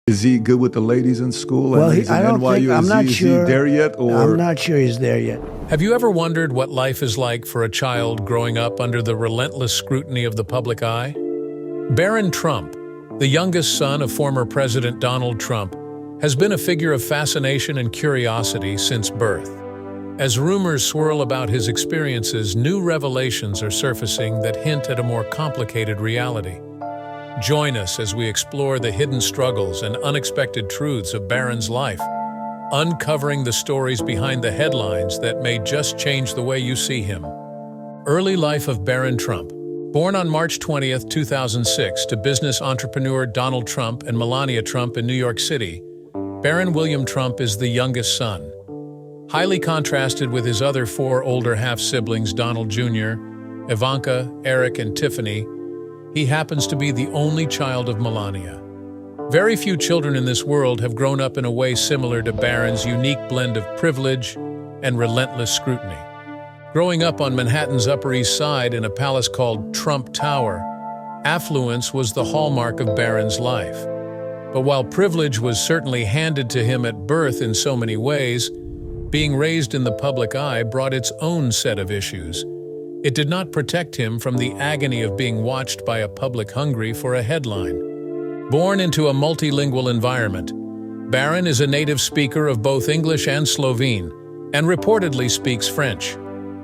Is he good with the ladies in school? Well, He's I in don't think, NYU. I'm not Is sure. he there yet? Or I'm not sure he's there yet. Have you ever wondered what life is like for a child growing up under the relentless scrutiny of the public eye? Barron Trump, the youngest son of former President Donald Trump, has been a figure of fascination and curiosity since birth. As rumors swirl about his experiences, new revelations are surfacing that hint at a more complicated reality. Join us as we explore the hidden struggles and unexpected truths of Barron's life, uncovering the stories behind the headlines that may just change the way you see him. Early life of Barron Trump. Born on March 20th, 2006 to business entrepreneur Donald Trump and Melania Trump in New York City, Barron William Trump is the youngest son. Highly contrasted with his other four older half-siblings, Donald Jr., Ivanka, Eric, and Tiffany, he happens to be the only child of Melania. Very few children in this world have grown up in a way similar to Barron's unique blend of privilege and relentless scrutiny. Growing up on Manhattan's Upper East Side in a palace called Trump Tower, affluence was the hallmark of Barron's life. But while privilege was certainly handed to him at birth in so many ways, being raised in the public eye brought its own set of issues. It did not protect him from the agony of being watched by a public hungry for a headline. Born into a multilingual environment, Barron is a native speaker of both English and Slovene, and reportedly speaks French.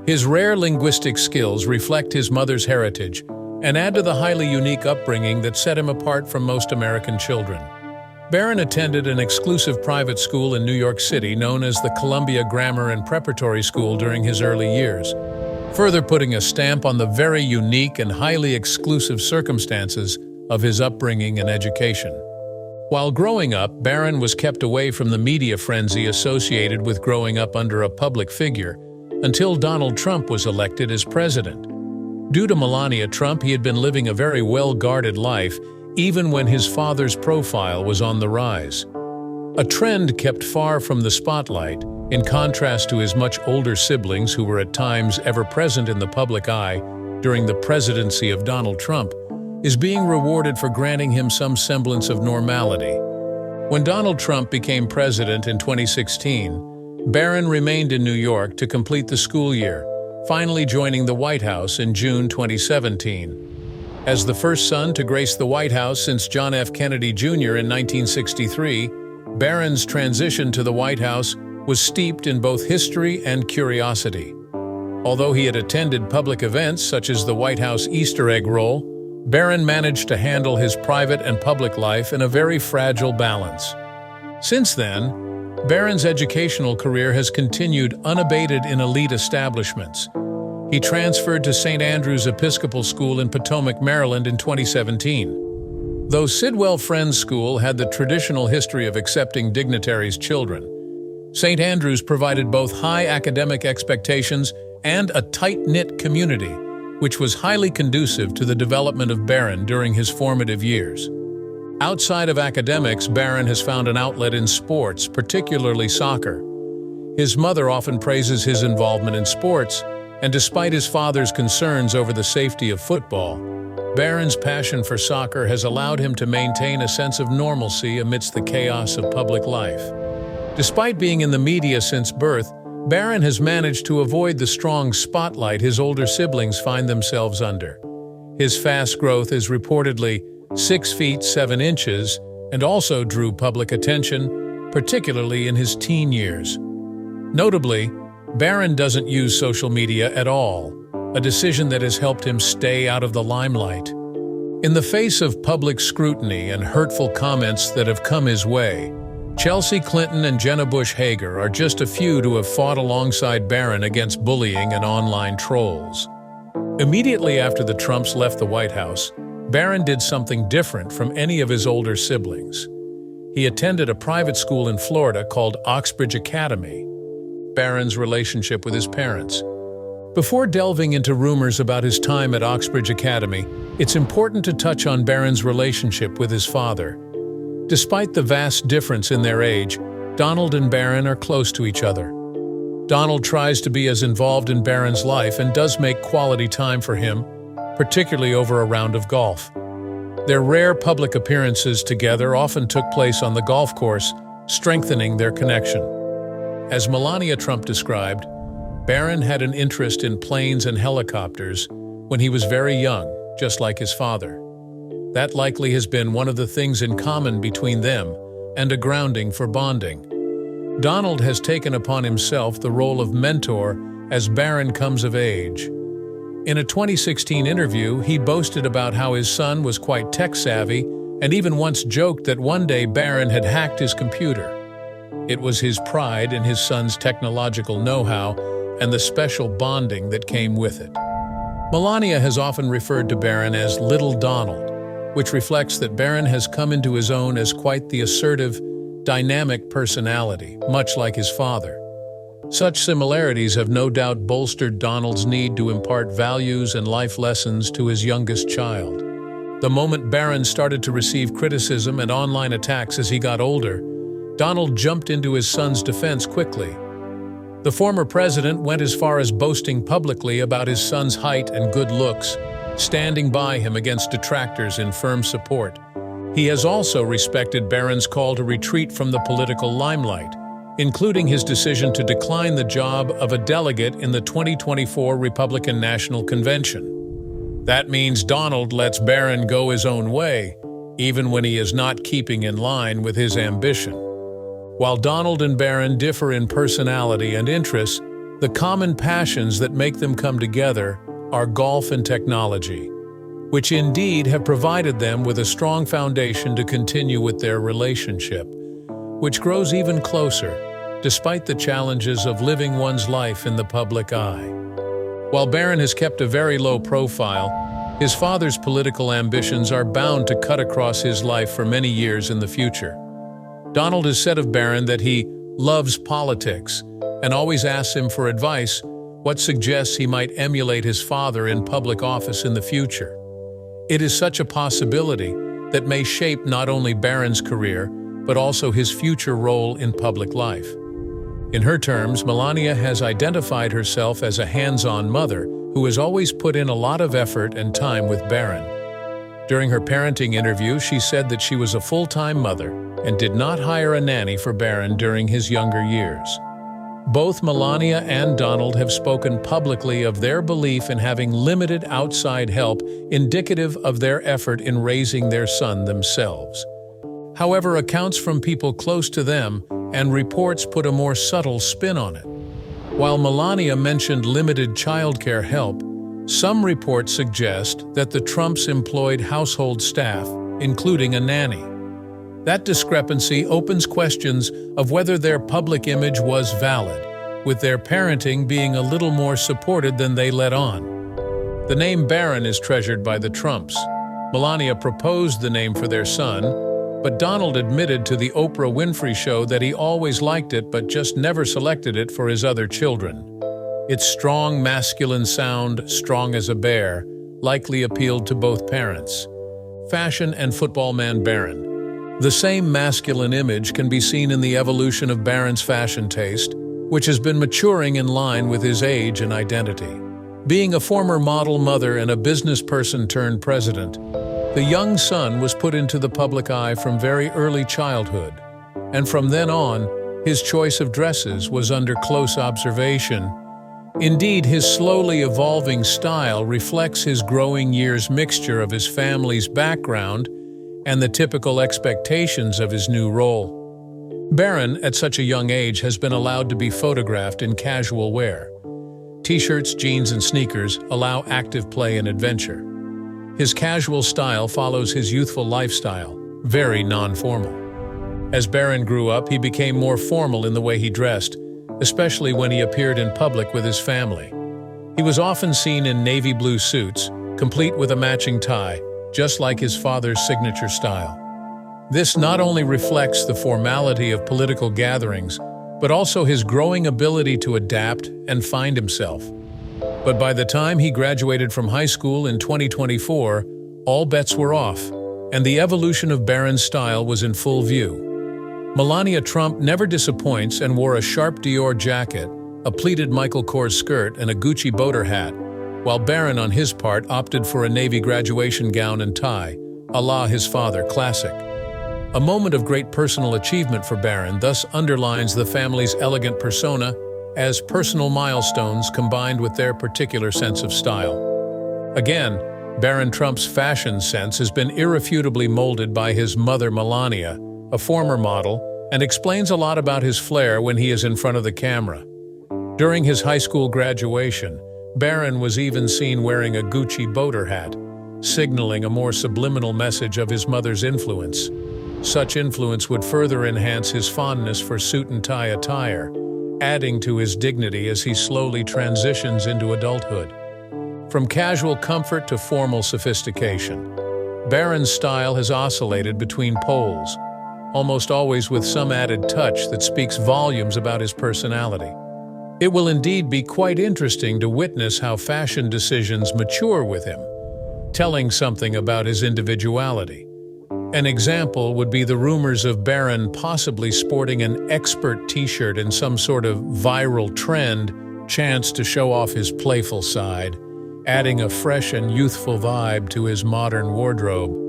His rare linguistic skills reflect his mother's heritage and add to the highly unique upbringing that set him apart from most American children. Barron attended an exclusive private school in New York City known as the Columbia Grammar and Preparatory School during his early years, further putting a stamp on the very unique and highly exclusive circumstances of his upbringing and education. While growing up, Barron was kept away from the media frenzy associated with growing up under a public figure until Donald Trump was elected as president. Due to Melania Trump, he had been living a very well-guarded life, even when his father's profile was on the rise. A trend kept far from the spotlight, in contrast to his much older siblings who were at times ever present in the public eye during the presidency of Donald Trump, is being rewarded for granting him some semblance of normality. When Donald Trump became president in 2016, Barron remained in New York to complete the school year, finally joining the White House in June 2017. As the first son to grace the White House since John F. Kennedy Jr. in 1963, Barron's transition to the White House was steeped in both history and curiosity. Although he had attended public events such as the White House Easter egg roll, Barron managed to handle his private and public life in a very fragile balance. Since then, Barron's educational career has continued unabated in elite establishments. He transferred to St. Andrew's Episcopal School in Potomac, Maryland in 2017. Though Sidwell Friends School had the traditional history of accepting dignitaries' children, St. Andrews provided both high academic expectations and a tight-knit community, which was highly conducive to the development of Barron during his formative years. Outside of academics, Barron has found an outlet in sports, particularly soccer. His mother often praises his involvement in sports, and despite his father's concerns over the safety of football, Barron's passion for soccer has allowed him to maintain a sense of normalcy amidst the chaos of public life. Despite being in the media since birth, Barron has managed to avoid the strong spotlight his older siblings find themselves under. His fast growth is reportedly 6 feet 7 inches and also drew public attention, particularly in his teen years. Notably, Barron doesn't use social media at all, a decision that has helped him stay out of the limelight. In the face of public scrutiny and hurtful comments that have come his way, Chelsea Clinton and Jenna Bush Hager are just a few to have fought alongside Barron against bullying and online trolls. Immediately after the Trumps left the White House, Barron did something different from any of his older siblings. He attended a private school in Florida called Oxbridge Academy. Barron's relationship with his parents. Before delving into rumors about his time at Oxbridge Academy, it's important to touch on Barron's relationship with his father. Despite the vast difference in their age, Donald and Barron are close to each other. Donald tries to be as involved in Barron's life and does make quality time for him, particularly over a round of golf. Their rare public appearances together often took place on the golf course, strengthening their connection. As Melania Trump described, Barron had an interest in planes and helicopters when he was very young, just like his father. That likely has been one of the things in common between them and a grounding for bonding. Donald has taken upon himself the role of mentor as Barron comes of age. In a 2016 interview, he boasted about how his son was quite tech-savvy and even once joked that one day Barron had hacked his computer. It was his pride in his son's technological know-how and the special bonding that came with it. Melania has often referred to Barron as Little Donald, which reflects that Barron has come into his own as quite the assertive, dynamic personality, much like his father. Such similarities have no doubt bolstered Donald's need to impart values and life lessons to his youngest child. The moment Barron started to receive criticism and online attacks as he got older, Donald jumped into his son's defense quickly. The former president went as far as boasting publicly about his son's height and good looks, standing by him against detractors in firm support. He has also respected Barron's call to retreat from the political limelight, including his decision to decline the job of a delegate in the 2024 Republican National Convention. That means Donald lets Barron go his own way, even when he is not keeping in line with his ambition. While Donald and Barron differ in personality and interests, the common passions that make them come together are golf and technology, which indeed have provided them with a strong foundation to continue with their relationship, which grows even closer, despite the challenges of living one's life in the public eye. While Barron has kept a very low profile, his father's political ambitions are bound to cut across his life for many years in the future. Donald has said of Barron that he loves politics and always asks him for advice, what suggests he might emulate his father in public office in the future. It is such a possibility that may shape not only Barron's career, but also his future role in public life. In her terms, Melania has identified herself as a hands-on mother who has always put in a lot of effort and time with Barron. During her parenting interview, she said that she was a full-time mother and did not hire a nanny for Barron during his younger years. Both Melania and Donald have spoken publicly of their belief in having limited outside help, indicative of their effort in raising their son themselves. However, accounts from people close to them and reports put a more subtle spin on it. While Melania mentioned limited childcare help, some reports suggest that the Trumps employed household staff, including a nanny. That discrepancy opens questions of whether their public image was valid, with their parenting being a little more supported than they let on. The name Barron is treasured by the Trumps. Melania proposed the name for their son, but Donald admitted to the Oprah Winfrey Show that he always liked it but just never selected it for his other children. Its strong masculine sound, strong as a bear, likely appealed to both parents. Fashion and football man Barron. The same masculine image can be seen in the evolution of Barron's fashion taste, which has been maturing in line with his age and identity. Being a former model mother and a business person turned president, the young son was put into the public eye from very early childhood, and from then on, his choice of dresses was under close observation. Indeed, his slowly evolving style reflects his growing years mixture of his family's background and the typical expectations of his new role. Barron, at such a young age, has been allowed to be photographed in casual wear. T-shirts, jeans, and sneakers allow active play and adventure. His casual style follows his youthful lifestyle, very non-formal. As Barron grew up, he became more formal in the way he dressed, especially when he appeared in public with his family. He was often seen in navy blue suits, complete with a matching tie, just like his father's signature style. This not only reflects the formality of political gatherings, but also his growing ability to adapt and find himself. But by the time he graduated from high school in 2024, all bets were off, and the evolution of Barron's style was in full view. Melania Trump never disappoints and wore a sharp Dior jacket, a pleated Michael Kors skirt, and a Gucci boater hat, while Barron, on his part, opted for a navy graduation gown and tie, a la his father, classic. A moment of great personal achievement for Barron thus underlines the family's elegant persona as personal milestones combined with their particular sense of style. Again, Barron Trump's fashion sense has been irrefutably molded by his mother Melania, a former model, and explains a lot about his flair when he is in front of the camera. During his high school graduation, Barron was even seen wearing a Gucci boater hat, signaling a more subliminal message of his mother's influence. Such influence would further enhance his fondness for suit and tie attire, adding to his dignity as he slowly transitions into adulthood. From casual comfort to formal sophistication, Barron's style has oscillated between poles, almost always with some added touch that speaks volumes about his personality. It will indeed be quite interesting to witness how fashion decisions mature with him, telling something about his individuality. An example would be the rumors of Barron possibly sporting an expert t-shirt in some sort of viral trend, chance to show off his playful side, adding a fresh and youthful vibe to his modern wardrobe.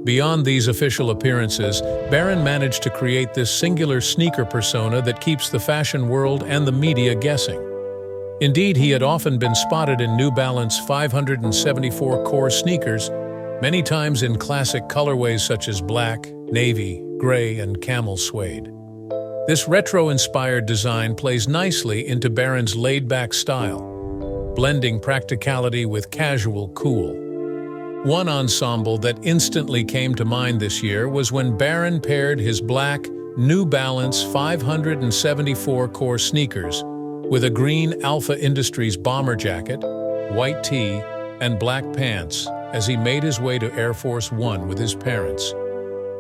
Beyond these official appearances, Barron managed to create this singular sneaker persona that keeps the fashion world and the media guessing. Indeed, he had often been spotted in New Balance 574 core sneakers, many times in classic colorways such as black, navy, gray, and camel suede. This retro-inspired design plays nicely into Barron's laid-back style, blending practicality with casual cool. One ensemble that instantly came to mind this year was when Barron paired his black New Balance 574 core sneakers with a green Alpha Industries bomber jacket, white tee, and black pants as he made his way to Air Force One with his parents.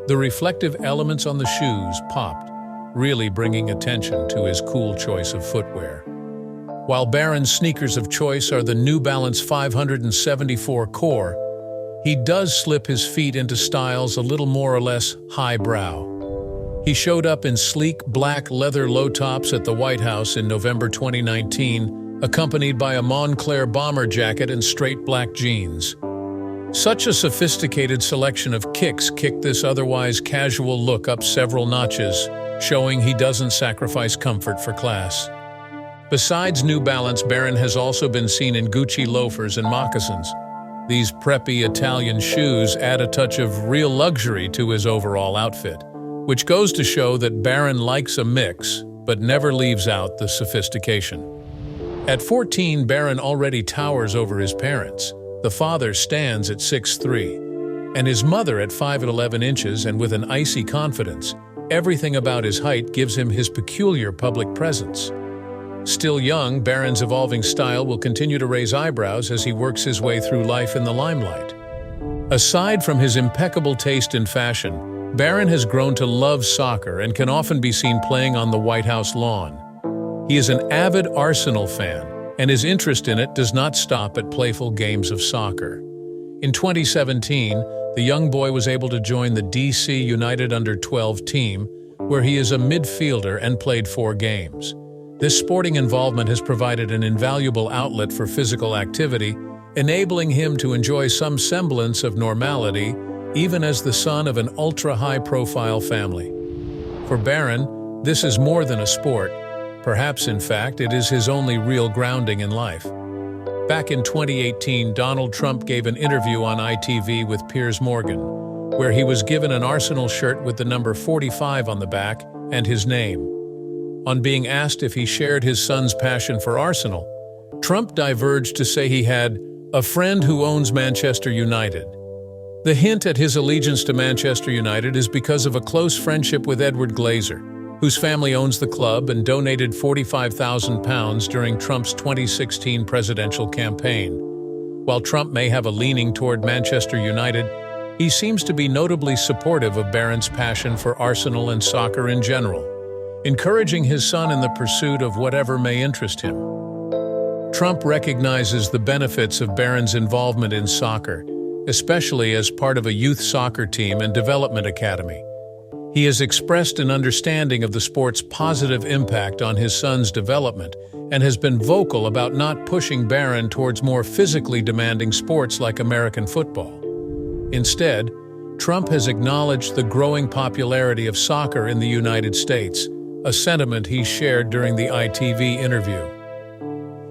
The reflective elements on the shoes popped, really bringing attention to his cool choice of footwear. While Barron's sneakers of choice are the New Balance 574 core, he does slip his feet into styles a little more or less highbrow. He showed up in sleek black leather low tops at the White House in November 2019, accompanied by a Montclair bomber jacket and straight black jeans. Such a sophisticated selection of kicks kicked this otherwise casual look up several notches, showing he doesn't sacrifice comfort for class. Besides New Balance, Barron has also been seen in Gucci loafers and moccasins. These preppy Italian shoes add a touch of real luxury to his overall outfit, which goes to show that Barron likes a mix, but never leaves out the sophistication. At 14, Barron already towers over his parents. The father stands at 6'3", and his mother at 5'11" inches, and with an icy confidence. Everything about his height gives him his peculiar public presence. Still young, Barron's evolving style will continue to raise eyebrows as he works his way through life in the limelight. Aside from his impeccable taste in fashion, Barron has grown to love soccer and can often be seen playing on the White House lawn. He is an avid Arsenal fan, and his interest in it does not stop at playful games of soccer. In 2017, the young boy was able to join the DC United Under-12 team, where he is a midfielder and played 4 games. This sporting involvement has provided an invaluable outlet for physical activity, enabling him to enjoy some semblance of normality, even as the son of an ultra-high-profile family. For Barron, this is more than a sport. Perhaps, in fact, it is his only real grounding in life. Back in 2018, Donald Trump gave an interview on ITV with Piers Morgan, where he was given an Arsenal shirt with the number 45 on the back and his name. On being asked if he shared his son's passion for Arsenal, Trump diverged to say he had a friend who owns Manchester United. The hint at his allegiance to Manchester United is because of a close friendship with Edward Glazer, whose family owns the club and donated £45,000 during Trump's 2016 presidential campaign. While Trump may have a leaning toward Manchester United, he seems to be notably supportive of Barron's passion for Arsenal and soccer in general, encouraging his son in the pursuit of whatever may interest him. Trump recognizes the benefits of Barron's involvement in soccer, especially as part of a youth soccer team and development academy. He has expressed an understanding of the sport's positive impact on his son's development and has been vocal about not pushing Barron towards more physically demanding sports like American football. Instead, Trump has acknowledged the growing popularity of soccer in the United States, a sentiment he shared during the ITV interview.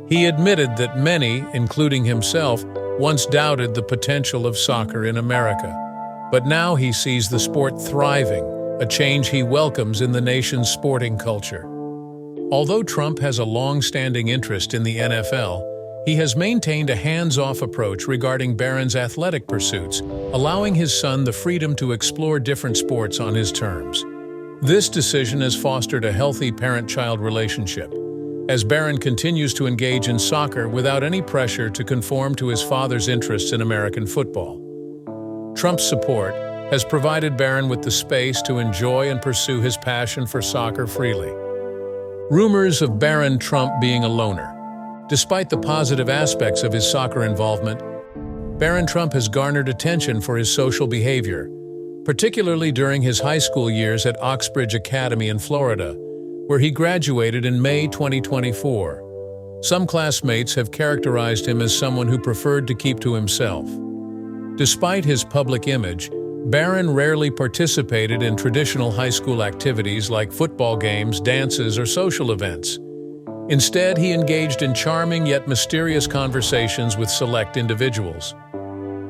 He admitted that many, including himself, once doubted the potential of soccer in America. But now he sees the sport thriving, a change he welcomes in the nation's sporting culture. Although Trump has a long-standing interest in the NFL, he has maintained a hands-off approach regarding Barron's athletic pursuits, allowing his son the freedom to explore different sports on his terms. This decision has fostered a healthy parent-child relationship, as Barron continues to engage in soccer without any pressure to conform to his father's interests in American football. Trump's support has provided Barron with the space to enjoy and pursue his passion for soccer freely. Rumors of Barron Trump being a loner. Despite the positive aspects of his soccer involvement, Barron Trump has garnered attention for his social behavior, particularly during his high school years at Oxbridge Academy in Florida, where he graduated in May 2024. Some classmates have characterized him as someone who preferred to keep to himself. Despite his public image, Barron rarely participated in traditional high school activities like football games, dances, or social events. Instead, he engaged in charming yet mysterious conversations with select individuals.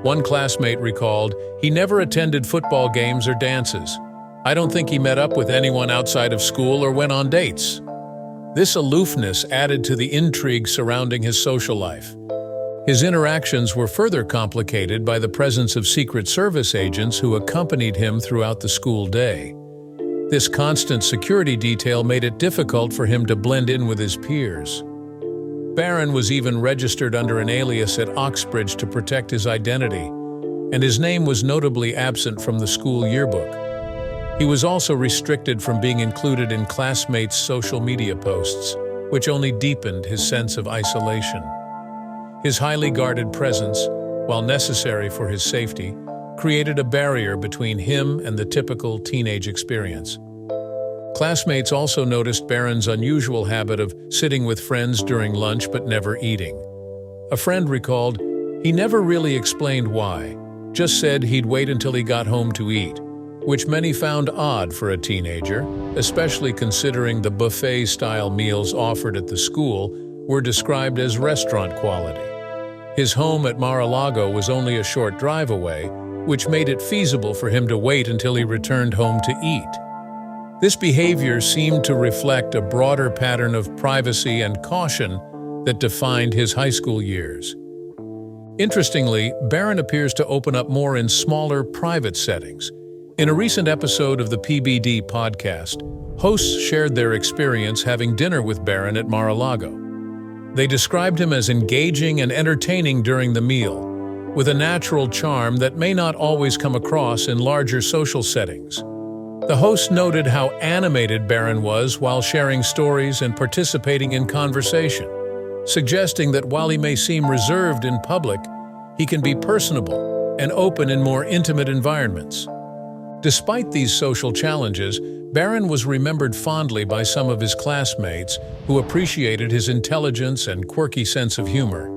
One classmate recalled, "He never attended football games or dances. I don't think he met up with anyone outside of school or went on dates." This aloofness added to the intrigue surrounding his social life. His interactions were further complicated by the presence of Secret Service agents who accompanied him throughout the school day. This constant security detail made it difficult for him to blend in with his peers. Barron was even registered under an alias at Oxbridge to protect his identity, and his name was notably absent from the school yearbook. He was also restricted from being included in classmates' social media posts, which only deepened his sense of isolation. His highly guarded presence, while necessary for his safety, created a barrier between him and the typical teenage experience. Classmates also noticed Barron's unusual habit of sitting with friends during lunch but never eating. A friend recalled, "He never really explained why, just said he'd wait until he got home to eat," which many found odd for a teenager, especially considering the buffet-style meals offered at the school were described as restaurant quality. His home at Mar-a-Lago was only a short drive away, which made it feasible for him to wait until he returned home to eat. This behavior seemed to reflect a broader pattern of privacy and caution that defined his high school years. Interestingly, Barron appears to open up more in smaller, private settings. In a recent episode of the PBD podcast, hosts shared their experience having dinner with Barron at Mar-a-Lago. They described him as engaging and entertaining during the meal, with a natural charm that may not always come across in larger social settings. The host noted how animated Barron was while sharing stories and participating in conversation, suggesting that while he may seem reserved in public, he can be personable and open in more intimate environments. Despite these social challenges, Barron was remembered fondly by some of his classmates who appreciated his intelligence and quirky sense of humor.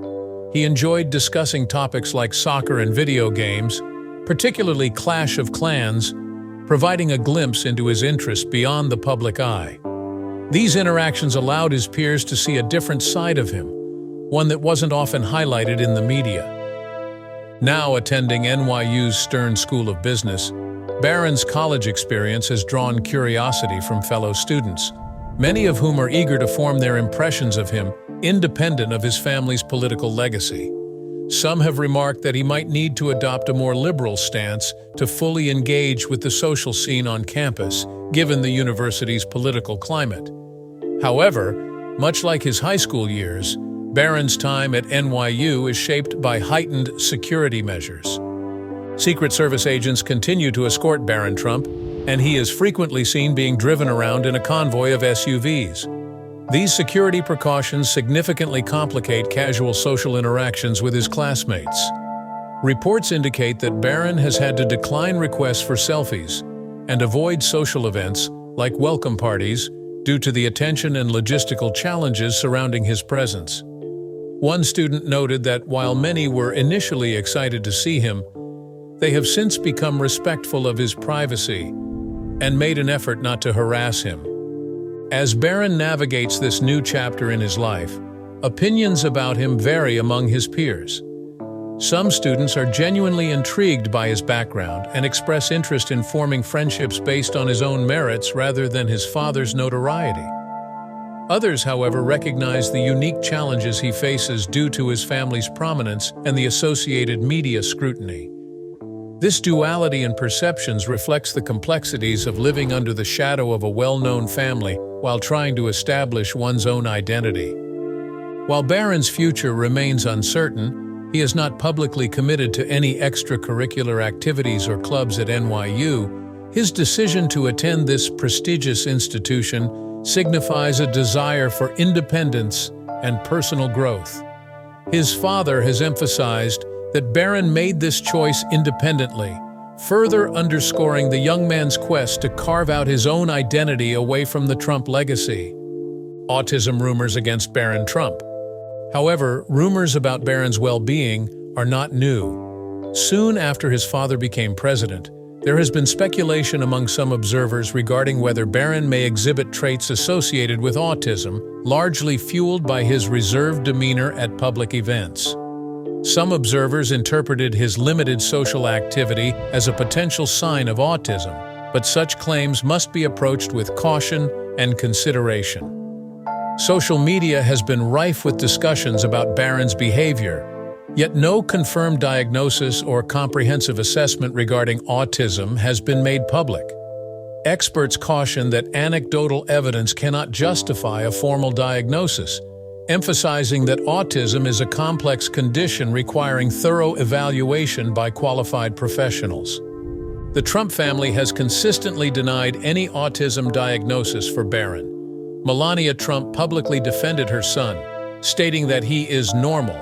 He enjoyed discussing topics like soccer and video games, particularly Clash of Clans, providing a glimpse into his interests beyond the public eye. These interactions allowed his peers to see a different side of him, one that wasn't often highlighted in the media. Now attending NYU's Stern School of Business, Barron's college experience has drawn curiosity from fellow students, many of whom are eager to form their impressions of him, independent of his family's political legacy. Some have remarked that he might need to adopt a more liberal stance to fully engage with the social scene on campus, given the university's political climate. However, much like his high school years, Barron's time at NYU is shaped by heightened security measures. Secret Service agents continue to escort Barron Trump, and he is frequently seen being driven around in a convoy of SUVs. These security precautions significantly complicate casual social interactions with his classmates. Reports indicate that Barron has had to decline requests for selfies and avoid social events like welcome parties due to the attention and logistical challenges surrounding his presence. One student noted that while many were initially excited to see him, They have since become respectful of his privacy and made an effort not to harass him. As Barron navigates this new chapter in his life, opinions about him vary among his peers. Some students are genuinely intrigued by his background and express interest in forming friendships based on his own merits rather than his father's notoriety. Others, however, recognize the unique challenges he faces due to his family's prominence and the associated media scrutiny. This duality in perceptions reflects the complexities of living under the shadow of a well-known family while trying to establish one's own identity. While Barron's future remains uncertain, he is not publicly committed to any extracurricular activities or clubs at NYU. His decision to attend this prestigious institution signifies a desire for independence and personal growth. His father has emphasized that Barron made this choice independently, further underscoring the young man's quest to carve out his own identity away from the Trump legacy. Autism rumors against Barron Trump. However, rumors about Barron's well-being are not new. Soon after his father became president, there has been speculation among some observers regarding whether Barron may exhibit traits associated with autism, largely fueled by his reserved demeanor at public events. Some observers interpreted his limited social activity as a potential sign of autism, but such claims must be approached with caution and consideration. Social media has been rife with discussions about Barron's behavior, yet no confirmed diagnosis or comprehensive assessment regarding autism has been made public. Experts caution that anecdotal evidence cannot justify a formal diagnosis, emphasizing that autism is a complex condition requiring thorough evaluation by qualified professionals. The Trump family has consistently denied any autism diagnosis for Barron. Melania Trump publicly defended her son, stating that he is normal,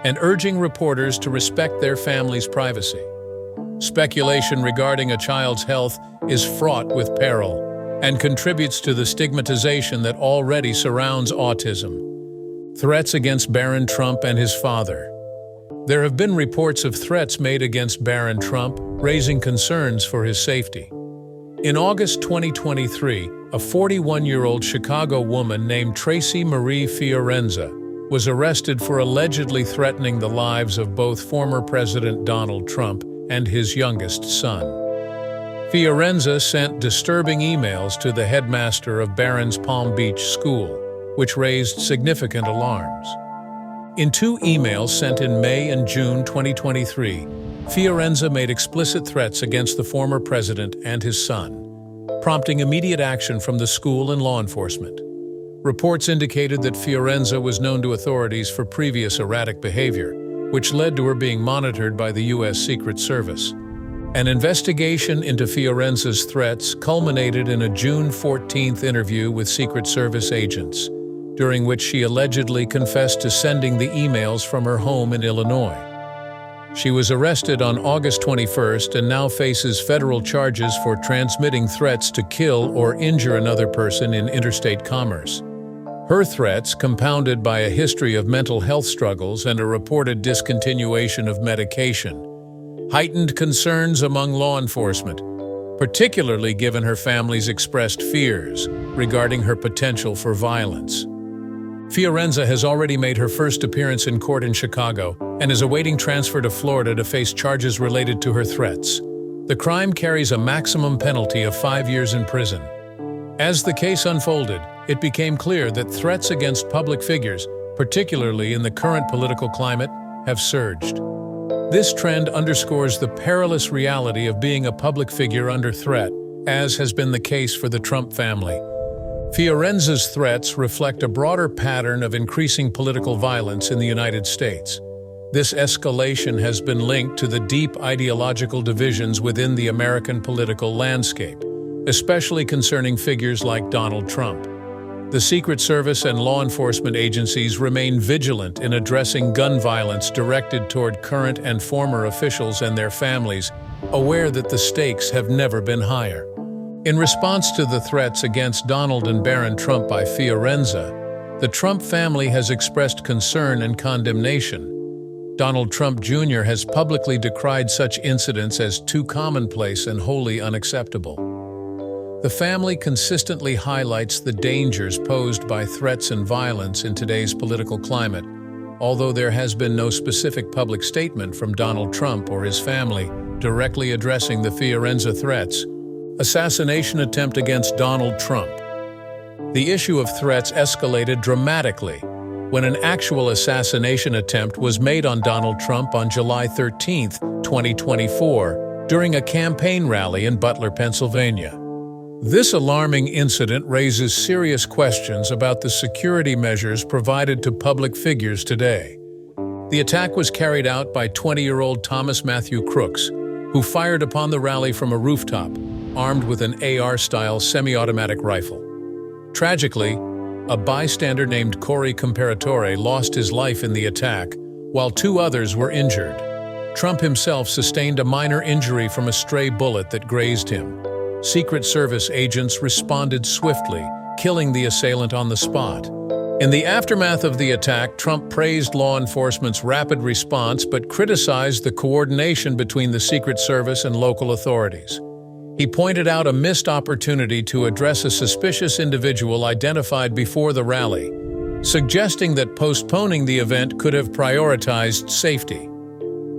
and urging reporters to respect their family's privacy. Speculation regarding a child's health is fraught with peril and contributes to the stigmatization that already surrounds autism. Threats against Barron Trump and his father. There have been reports of threats made against Barron Trump, raising concerns for his safety. In August 2023, a 41-year-old Chicago woman named Tracy Marie Fiorenza was arrested for allegedly threatening the lives of both former President Donald Trump and his youngest son. Fiorenza sent disturbing emails to the headmaster of Barron's Palm Beach school, which raised significant alarms. In two emails sent in May and June 2023, Fiorenza made explicit threats against the former president and his son, prompting immediate action from the school and law enforcement. Reports indicated that Fiorenza was known to authorities for previous erratic behavior, which led to her being monitored by the U.S. Secret Service. An investigation into Fiorenza's threats culminated in a June 14th interview with Secret Service agents, during which she allegedly confessed to sending the emails from her home in Illinois. She was arrested on August 21st and now faces federal charges for transmitting threats to kill or injure another person in interstate commerce. Her threats, compounded by a history of mental health struggles and a reported discontinuation of medication, heightened concerns among law enforcement, particularly given her family's expressed fears regarding her potential for violence. Fiorenza has already made her first appearance in court in Chicago and is awaiting transfer to Florida to face charges related to her threats. The crime carries a maximum penalty of 5 years in prison. As the case unfolded, it became clear that threats against public figures, particularly in the current political climate, have surged. This trend underscores the perilous reality of being a public figure under threat, as has been the case for the Trump family. Fiorenza's threats reflect a broader pattern of increasing political violence in the United States. This escalation has been linked to the deep ideological divisions within the American political landscape, especially concerning figures like Donald Trump. The Secret Service and law enforcement agencies remain vigilant in addressing gun violence directed toward current and former officials and their families, aware that the stakes have never been higher. In response to the threats against Donald and Barron Trump by Fiorenza, the Trump family has expressed concern and condemnation. Donald Trump Jr. has publicly decried such incidents as too commonplace and wholly unacceptable. The family consistently highlights the dangers posed by threats and violence in today's political climate, although there has been no specific public statement from Donald Trump or his family directly addressing the Fiorenza threats. Assassination attempt against Donald Trump. The issue of threats escalated dramatically when an actual assassination attempt was made on Donald Trump on July 13, 2024, during a campaign rally in Butler, Pennsylvania. This alarming incident raises serious questions about the security measures provided to public figures today. The attack was carried out by 20-year-old Thomas Matthew Crooks, who fired upon the rally from a rooftop, armed with an AR-style semi-automatic rifle. Tragically, a bystander named Corey Comparatore lost his life in the attack, while 2 others were injured. Trump himself sustained a minor injury from a stray bullet that grazed him. Secret Service agents responded swiftly, killing the assailant on the spot. In the aftermath of the attack, Trump praised law enforcement's rapid response but criticized the coordination between the Secret Service and local authorities. He pointed out a missed opportunity to address a suspicious individual identified before the rally, suggesting that postponing the event could have prioritized safety.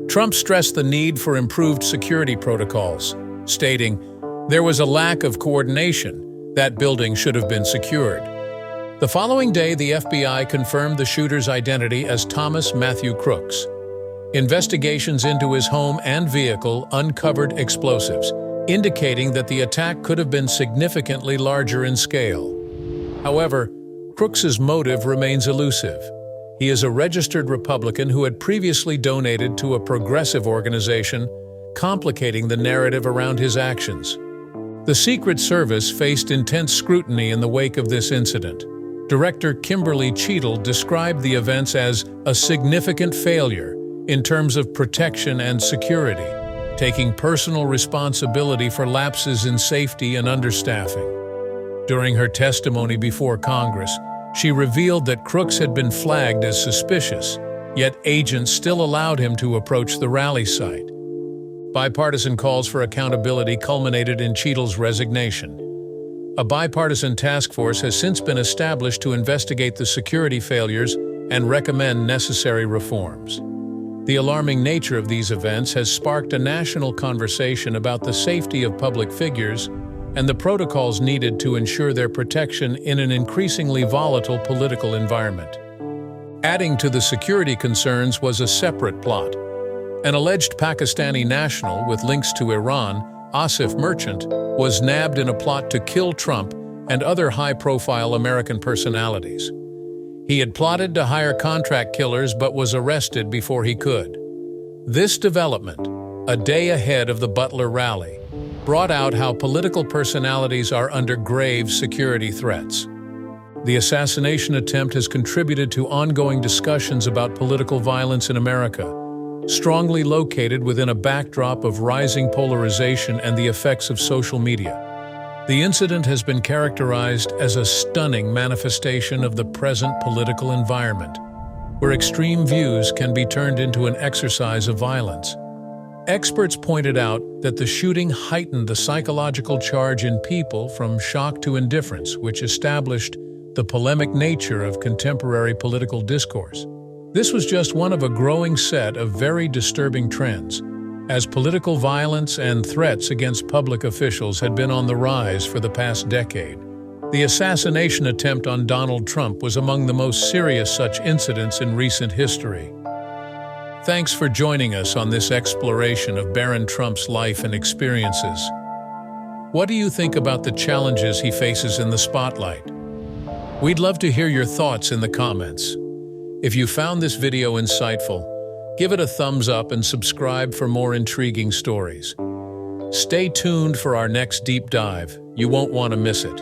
Trump stressed the need for improved security protocols, stating, "There was a lack of coordination. That building should have been secured." The following day, the FBI confirmed the shooter's identity as Thomas Matthew Crooks. Investigations into his home and vehicle uncovered explosives, indicating that the attack could have been significantly larger in scale. However, Crooks's motive remains elusive. He is a registered Republican who had previously donated to a progressive organization, complicating the narrative around his actions. The Secret Service faced intense scrutiny in the wake of this incident. Director Kimberly Cheadle described the events as a significant failure in terms of protection and security, taking personal responsibility for lapses in safety and understaffing. During her testimony before Congress, she revealed that Crooks had been flagged as suspicious, yet agents still allowed him to approach the rally site. Bipartisan calls for accountability culminated in Cheadle's resignation. A bipartisan task force has since been established to investigate the security failures and recommend necessary reforms. The alarming nature of these events has sparked a national conversation about the safety of public figures and the protocols needed to ensure their protection in an increasingly volatile political environment. Adding to the security concerns was a separate plot. An alleged Pakistani national with links to Iran, Asif Merchant, was nabbed in a plot to kill Trump and other high-profile American personalities. He had plotted to hire contract killers but was arrested before he could. This development, a day ahead of the Butler rally, brought out how political personalities are under grave security threats. The assassination attempt has contributed to ongoing discussions about political violence in America, strongly located within a backdrop of rising polarization and the effects of social media. The incident has been characterized as a stunning manifestation of the present political environment, where extreme views can be turned into an exercise of violence. Experts pointed out that the shooting heightened the psychological charge in people from shock to indifference, which established the polemic nature of contemporary political discourse. This was just one of a growing set of very disturbing trends, as political violence and threats against public officials had been on the rise for the past decade. The assassination attempt on Donald Trump was among the most serious such incidents in recent history. Thanks for joining us on this exploration of Barron Trump's life and experiences. What do you think about the challenges he faces in the spotlight? We'd love to hear your thoughts in the comments. If you found this video insightful, give it a thumbs up and subscribe for more intriguing stories. Stay tuned for our next deep dive. You won't want to miss it.